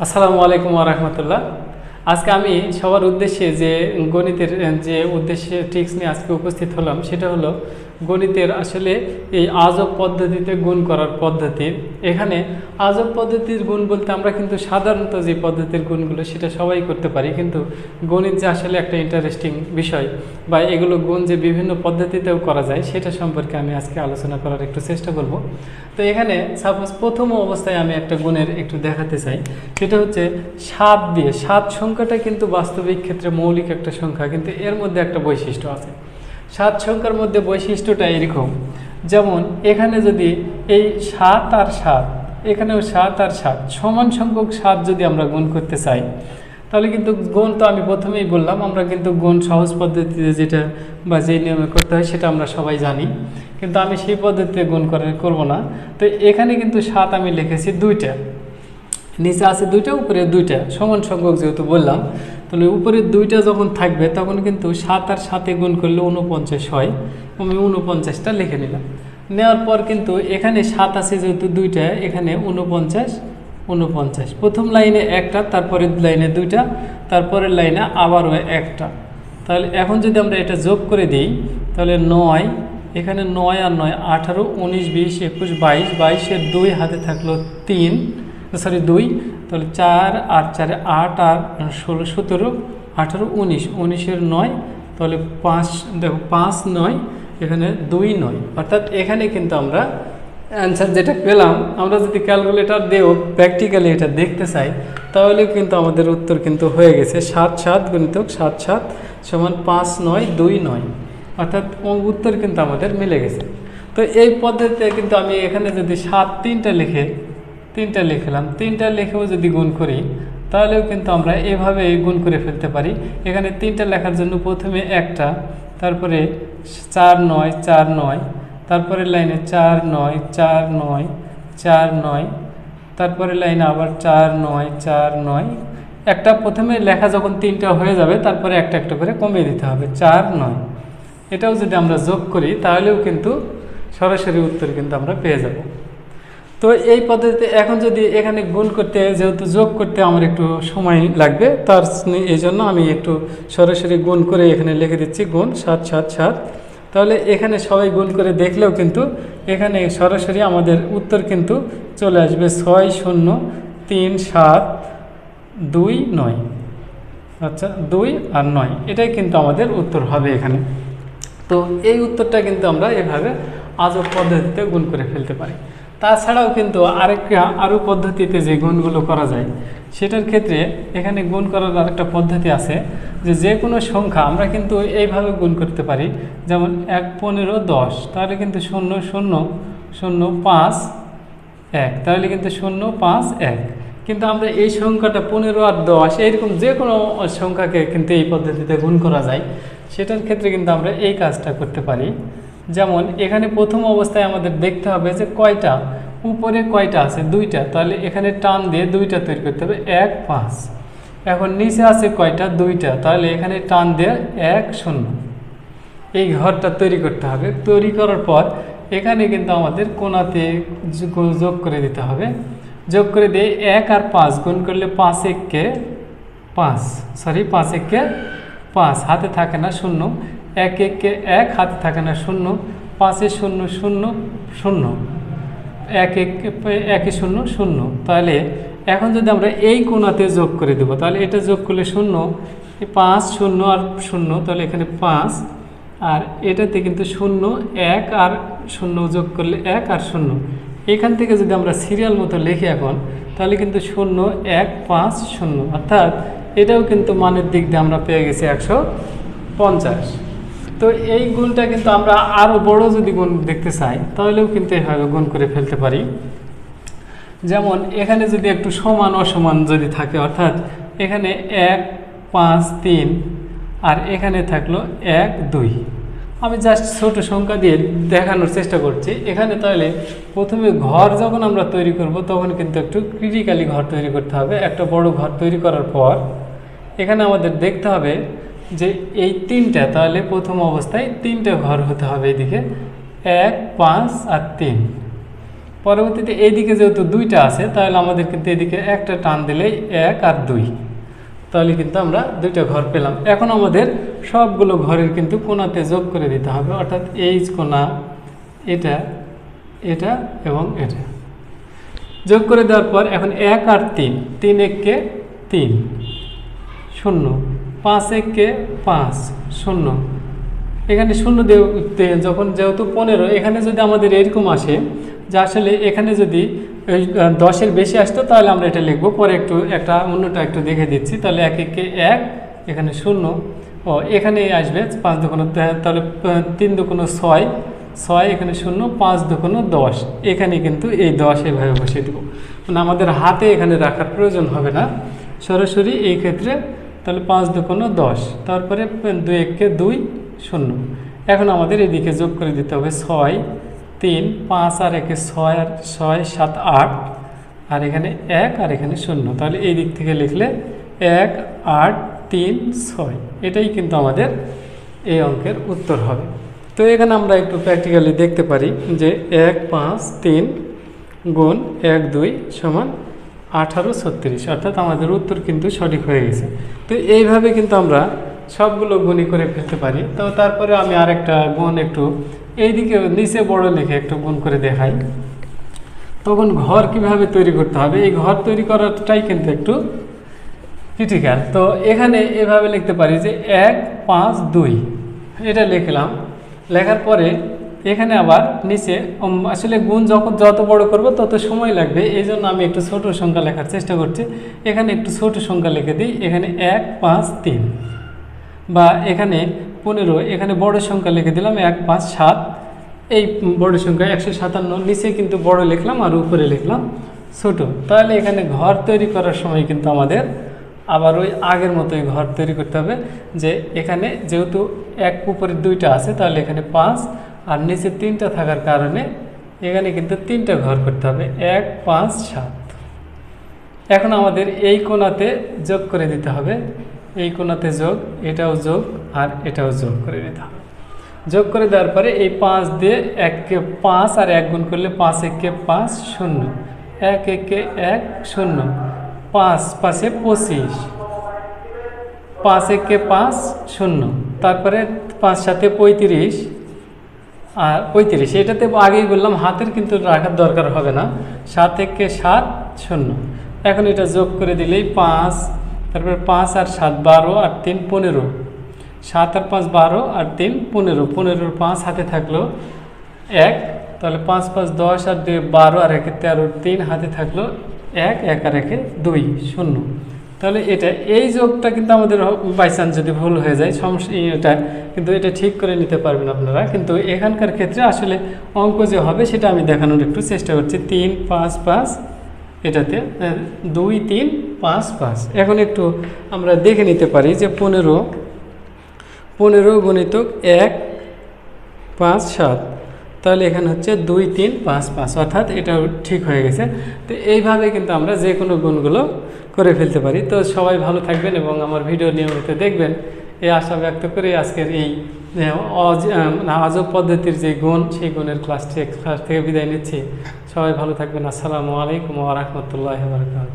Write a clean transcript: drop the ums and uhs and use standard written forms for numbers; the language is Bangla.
আসসালামু আলাইকুম ওয়া রাহমাতুল্লাহ। আজকে আমি সবার উদ্দেশ্যে যে গণিতের যে উদ্দেশ্যে ট্রিক্স নিয়ে আজকে উপস্থিত হলাম সেটা হলো গণিতের আসলে এই আজব পদ্ধতিতে গুণ করার পদ্ধতি। এখানে আজব পদ্ধতির গুণ বলতে আমরা কিন্তু সাধারণত যে পদ্ধতির গুণগুলো সেটা সবাই করতে পারি, কিন্তু গণিত যে আসলে একটা ইন্টারেস্টিং বিষয় বা এগুলো গুণ যে বিভিন্ন পদ্ধতিতেও করা যায় সেটা সম্পর্কে আমি আজকে আলোচনা করার একটু চেষ্টা করব। তো এখানে সাপোজ প্রথম অবস্থায় আমি একটা গুণের একটু দেখাতে চাই, সেটা হচ্ছে 7 দিয়ে। 7 সংখ্যাটা কিন্তু বাস্তবিক ক্ষেত্রে মৌলিক একটা সংখ্যা, কিন্তু এর মধ্যে একটা বৈশিষ্ট্য আছে। 7 সংখ্যার মধ্যে বৈশিষ্ট্যটা এরকম, যেমন এখানে যদি এই 7 আর 7, এখানেও 7 আর 7 সমান সংখ্যক 7 যদি আমরা গুণ করতে চাই, তাহলে কিন্তু গুণ তো আমি প্রথমেই বললাম, আমরা কিন্তু গুণ সহজ পদ্ধতিতে যেটা বা যে নিয়মে করতে হয় সেটা আমরা সবাই জানি, কিন্তু আমি সেই পদ্ধতিতে গুণ করব না। তো এখানে কিন্তু 7 আমি লিখেছি 2টা, নিচে আছে 2টা, উপরে 2টা, সমান সংখ্যক যেহেতু বললাম, তাহলে উপরে 2টা যখন থাকবে তখন কিন্তু 7 আর 7 গুণ করলে 49 হয়। আমি 49টা লিখে নিলাম। নেওয়ার পর কিন্তু এখানে 7 আছে যেহেতু 2টা, এখানে 49 প্রথম লাইনে একটা, তারপরের লাইনে 2টা, তারপরের লাইনে আবারও একটা। তাহলে এখন যদি আমরা এটা যোগ করে দিই তাহলে 9, এখানে 9 আর 9 18, 19, 20, 21, 22, 22-এর 2 হাতে থাকলো 2, তাহলে 4 আর 4 8 আর 16 17 18 19, 19-এর 9, তাহলে 5, দেখো 5 9, এখানে 2 9, অর্থাৎ এখানে কিন্তু আমরা অ্যান্সার যেটা পেলাম, আমরা যদি ক্যালকুলেটর দিয়েও প্র্যাকটিক্যালি এটা দেখতে চাই তাহলে কিন্তু আমাদের উত্তর কিন্তু হয়ে গেছে 7 7 গুণিতক 7 7 সমান 5 9 2 9, অর্থাৎ উত্তর কিন্তু আমাদের মিলে গেছে। তো এই পদ্ধতিতে কিন্তু আমি এখানে যদি 7 3টা লিখলাম, 3টা লিখেও যদি গুণ করি তাহলেও কিন্তু আমরা এভাবে গুণ করে ফেলতে পারি। এখানে 3টা লেখার জন্য প্রথমে একটা, তারপরে 4 9 4 9, তারপরে লাইনে 4 9 4 9 4 9, তারপরে লাইনে আবার 4 9 4 9, একটা প্রথমে লেখা যখন 3টা হয়ে যাবে তারপরে একটা একটা করে কমিয়ে দিতে হবে 4 9। এটাও যদি আমরা যোগ করি তাহলেও কিন্তু সরাসরি উত্তর কিন্তু আমরা পেয়ে যাব। তো এই পদ্ধতিতে এখন যদি এখানে গুণ করতে, যেহেতু যোগ করতে আমার একটু সময় লাগবে, তার এই জন্য আমি একটু সরাসরি গুণ করে এখানে লিখে দিচ্ছি গুণ 7 7 7। তাহলে এখানে সবাই গুণ করে দেখলেও কিন্তু এখানে সরাসরি আমাদের উত্তর কিন্তু চলে আসবে 6 0 3 7 2 9। আচ্ছা, 2 আর 9 এটাই কিন্তু আমাদের উত্তর হবে এখানে। তো এই উত্তরটা কিন্তু আমরা এভাবে আজব পদ্ধতিতে গুণ করে ফেলতে পারি। তাছাড়াও কিন্তু আরও পদ্ধতিতে যে গুণগুলো করা যায় সেটার ক্ষেত্রে এখানে গুণ করার আরেকটা পদ্ধতি আছে, যে কোনো সংখ্যা আমরা কিন্তু এইভাবে গুণ করতে পারি, যেমন 1 15 10, তাহলে কিন্তু 0 0 0 5 1, তাহলে কিন্তু 0 5 1। কিন্তু আমরা এই সংখ্যাটা 15 আর 10 এইরকম যে কোনো সংখ্যাকে কিন্তু এই পদ্ধতিতে গুণ করা যায়, সেটার ক্ষেত্রে কিন্তু আমরা এই কাজটা করতে পারি। যেমন এখানে প্রথম অবস্থায় আমাদের দেখতে হবে যে কয়টা, উপরে কয়টা আছে 2টা, তাহলে এখানে টান দিয়ে 2টা তৈরি করতে হবে 1 5। এখন নিচে আছে কয়টা 2টা, তাহলে এখানে টান দিয়ে 1 0, এই ঘরটা তৈরি করতে হবে। তৈরি করার পর এখানে কিন্তু আমাদের কোণাতে যোগ করে দিতে হবে। যোগ করে দিয়ে 1 আর 5 গুণ করলে 5 1 কে 5, 5 1 কে 5, হাতে থাকে না 0, 1 1 কে 1, হাতে থাকে না 0, 5 0 0 0, 1 1 0 0। তাহলে এখন যদি আমরা এই কোণাতে যোগ করে দেবো তাহলে এটা যোগ করলে 0, 5 0 আর 0, তাহলে এখানে 5, আর এটাতে কিন্তু 0 1 আর 0 যোগ করলে 1 আর 0। এখান থেকে যদি আমরা সিরিয়াল মতো লিখি এখন, তাহলে কিন্তু 0 1 5 0, অর্থাৎ এটাও কিন্তু মানের দিক দিয়ে আমরা পেয়ে গেছি 150। তো এই গুণটা কিন্তু আমরা আরও বড় যদি গুণ দেখতে চাই তাহলেও কিন্তু এভাবে গুণ করে ফেলতে পারি। যেমন এখানে যদি একটু সমান অসমান যদি থাকে, অর্থাৎ এখানে 1 5 3 আর এখানে থাকলো 1 2, আমি জাস্ট ছোট সংখ্যা দিয়ে দেখানোর চেষ্টা করছি এখানে। তাহলে প্রথমে ঘর যখন আমরা তৈরি করব তখন কিন্তু একটু ক্রিটিক্যালি ঘর তৈরি করতে হবে। একটা বড় ঘর তৈরি করার পর এখানে আমাদের দেখতে হবে যে এই 3টা, তাহলে প্রথম অবস্থায় 3টে ঘর হতে হবে এদিকে 1 5 আর 3। পরবর্তীতে এইদিকে যেহেতু 2টা আছে, তাহলে আমাদের কিন্তু এদিকে একটা টান দিলেই 1 আর 2, তাহলে কিন্তু আমরা 2টা ঘর পেলাম। এখন আমাদের সবগুলো ঘরের কিন্তু কোণাতে যোগ করে দিতে হবে, অর্থাৎ এই কোণা, এটা, এটা এবং এটা যোগ করে দেওয়ার পর এখন 1 আর 3, 3 1 3, 0, 5 1 5, 0, এখানে 0 দিয়ে যখন যেহেতু 15, এখানে যদি আমাদের এরকম আসে যে আসলে এখানে যদি 10-এর বেশি আসতো তাহলে আমরা এটা লিখবো, পরে অন্যটা একটু দেখে দিচ্ছি। তাহলে 1 1 1, এখানে 0, ও এখানে আসবে 5 2 তাহলে 3 2 6, 6, এখানে 0, 5 2 10, এখানে কিন্তু এই 10 এভাবে বসিয়ে দেবো, মানে আমাদের হাতে এখানে রাখার প্রয়োজন হবে না, সরাসরি এই ক্ষেত্রে। তাহলে 5 2 10, তারপরে 2 1 2, 0। এখন আমাদের এদিকে যোগ করে দিতে হবে 6 3, 5 আর 1 6 আর 6 7 8, আর এখানে 1 আর এখানে 0, তাহলে এই দিক থেকে লিখলে 1 8 3 6, এটাই কিন্তু আমাদের এই অঙ্কের উত্তর হবে। তো এখানে আমরা একটু প্র্যাকটিক্যালি দেখতে পারি যে 1 5 3 গুণ 1 2 সমান 18 36, অর্থাৎ আমাদের উত্তর কিন্তু সঠিক হয়ে গেছে। তো এইভাবে কিন্তু আমরা সবগুলো গুণই করে ফেলতে পারি। তো তারপরে আমি আরেকটা গুণ একটু এইদিকে নিচে বড় লিখে একটু গুণ করে দেখাই। তখন ঘর কিভাবে তৈরি করতে হবে, এই ঘর তৈরি করাটাই কিন্তু একটু ক্রিটিক্যাল। তো এখানে এভাবে লিখতে পারি যে 1 5 2, এটা লিখলাম। লেখার পরে এখানে আবার নিচে আসলে গুণ যত বড় করব তত সময় লাগবে, এই জন্য আমি একটু ছোট সংখ্যা লেখার চেষ্টা করছি। এখানে একটু ছোট সংখ্যা লিখে দিই, এখানে 1 5 3, বা এখানে 15, এখানে বড় সংখ্যা লিখে দিলাম 1 5 7, এই বড় সংখ্যা 157, নিচে কিন্তু বড় লিখলাম আর উপরে লিখলাম ছোট। তাহলে এখানে ঘর তৈরি করার সময় কিন্তু আমাদের আবার ওই আগের মতোই ঘর তৈরি করতে হবে, যে এখানে যেহেতু 1 উপরে 2টা আছে, তাহলে এখানে 5 আর নিচে 3টা থাকার কারণে এখানে কিন্তু 3টা ঘর করতে হবে, 1 5 7। এখন আমাদের এই কোণাতে যোগ করে দিতে হবে, এই কোণাতে যোগ, এটাও যোগ আর এটাও যোগ করে দিতে হবে। যোগ করে দেওয়ার পরে এই 5 দিয়ে 1কে 5 আর 1 গুণ করলে 5 1 5 0, 1 1 1 0, 5 5 25, 5 1 5 0, তারপরে 5 7 35 আর 35, এটাতে আগেই বললাম হাতের কিন্তু রাখার দরকার হবে না, 7 1 7 0। এখন এটা যোগ করে দিলেই 5, তারপরে 5 আর 7 12 আর 3 15, 7 আর 5 12 আর 3 15, 15 5 হাতে থাকলো 1, তাহলে 5 5 10 আর 2 12 আর 1 13, 3 হাতে থাকলো 1, 1 আর 1 2 0। তাহলে এই যোগটা কিন্তু আমাদের বাই চান্স যদি ভুল হয়ে যায় সমস্যা, এটা কিন্তু এটা ঠিক করে নিতে পারবেন আপনারা। কিন্তু এখানকার ক্ষেত্রে আসলে অঙ্ক যে হবে সেটা আমি দেখানোর একটু চেষ্টা করছি। 3 5 5, এটাতে 2 3 5 5। এখন একটু আমরা দেখে নিতে পারি যে 15 গুণিতক 1 5 7, তাহলে এখানে হচ্ছে 2 3 5 5, অর্থাৎ এটাও ঠিক হয়ে গেছে। তো এইভাবে কিন্তু আমরা যে কোনো গুণগুলো করে ফেলতে পারি। তো সবাই ভালো থাকবেন এবং আমার ভিডিও নিয়মিত দেখবেন, এই আশা ব্যক্ত করে আজকের এই আজব পদ্ধতির যে গুণ, সেই গুণের ক্লাস থেকে বিদায় নিচ্ছি। সবাই ভালো থাকবেন। আসসালামু আলাইকুম ওয়া রাহমাতুল্লাহি ওয়া বারাকাতুহু।